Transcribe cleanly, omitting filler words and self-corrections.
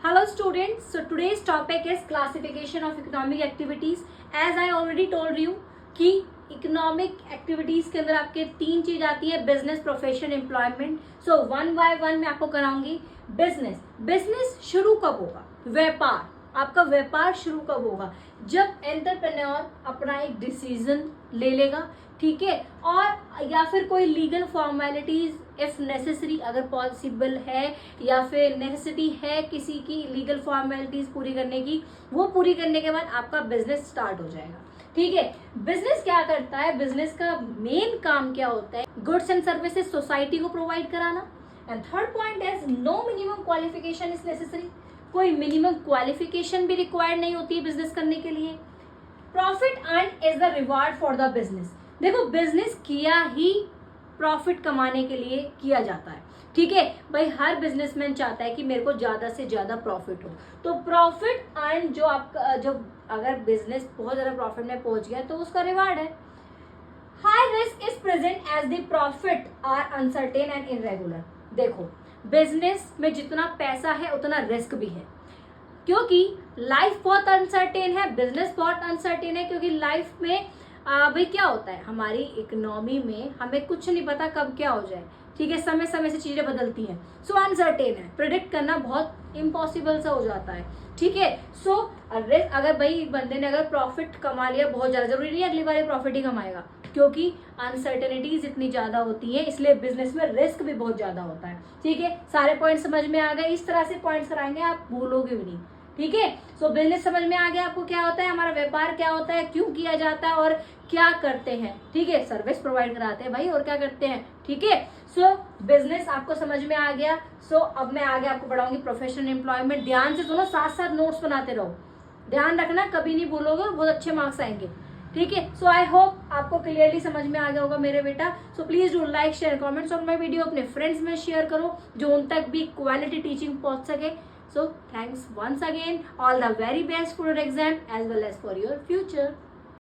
Hello students, so today's topic is classification of economic activities. As I already told you कि economic activities के अंदर आपके तीन चीज आती है, business, profession, employment. So one by one मैं आपको कराऊंगी. बिजनेस शुरू कब होगा? व्यापार. आपका व्यापार शुरू कब होगा? जब एंटरप्रेन्योर अपना एक डिसीजन ले लेगा, ठीक है, और या फिर कोई लीगल फॉर्मेलिटीज इफ नेसेसरी, अगर पॉसिबल है या फिर नेसेसिटी है किसी की लीगल फॉर्मेलिटीज पूरी करने की, वो पूरी करने के बाद आपका बिजनेस स्टार्ट हो जाएगा. ठीक है. बिजनेस क्या करता है? बिजनेस का मेन काम क्या होता है? गुड्स एंड सर्विसेज सोसाइटी को प्रोवाइड कराना. And third point is no minimum qualification is necessary. कोई मिनिमम क्वालिफिकेशन भी रिक्वायर्ड नहीं होती है बिजनेस करने के लिए. Profit earn is the reward for the business. देखो, बिजनेस किया ही प्रॉफिट कमाने के लिए किया जाता है. ठीक है भाई, हर बिजनेसमैन चाहता है कि मेरे को ज्यादा से ज्यादा प्रॉफिट हो. तो प्रॉफिट अर्न जो आपका, जो अगर बिजनेस बहुत ज्यादा प्रॉफिट में पहुंच गया तो उसका रिवार्ड है. High risk is present as the profit are uncertain and irregular. देखो, बिजनेस में जितना पैसा है उतना रिस्क भी है, क्योंकि लाइफ बहुत अनसर्टेन है. बिजनेस बहुत अनसर्टेन है क्योंकि लाइफ में भाई क्या होता है, हमारी इकोनॉमी में हमें कुछ नहीं पता कब क्या हो जाए. ठीक है, समय समय से चीजें बदलती हैं. सो अनसर्टेन है, प्रिडिक्ट करना बहुत इम्पॉसिबल सा हो जाता है. ठीक है. सो अगर भाई बंदे ने अगर प्रॉफिट कमा लिया बहुत ज्यादा, जरूरी नहीं अगली बार प्रॉफिट ही कमाएगा, क्योंकि अनसर्टेनिटीज इतनी ज्यादा होती है, इसलिए बिजनेस में रिस्क भी बहुत ज्यादा होता है. ठीक है, सारे पॉइंट समझ में आ गए. इस तरह से पॉइंट्स कराएंगे, आप भूलोगे भी नहीं. ठीक है. सो बिजनेस समझ में आ गया आपको क्या होता है, हमारा व्यापार क्या होता है, क्यों किया जाता है और क्या करते हैं. ठीक है, सर्विस प्रोवाइड कराते हैं भाई, और क्या करते हैं. ठीक है. सो बिजनेस आपको समझ में आ गया. सो अब मैं आगे आपको बढ़ाऊंगी प्रोफेशनल एम्प्लॉयमेंट. ध्यान से सुनो, साथ साथ नोट्स बनाते रहो. ध्यान रखना, कभी नहीं भूलोगे और बहुत अच्छे मार्क्स आएंगे. ठीक है. सो आई होप आपको क्लियरली समझ में आ गया होगा मेरे बेटा. So please do like, share, comments on my video. अपने फ्रेंड्स में शेयर करो जो उन तक भी क्वालिटी टीचिंग पहुंच सके. So thanks once again. All the very best for your exam as well as for your future.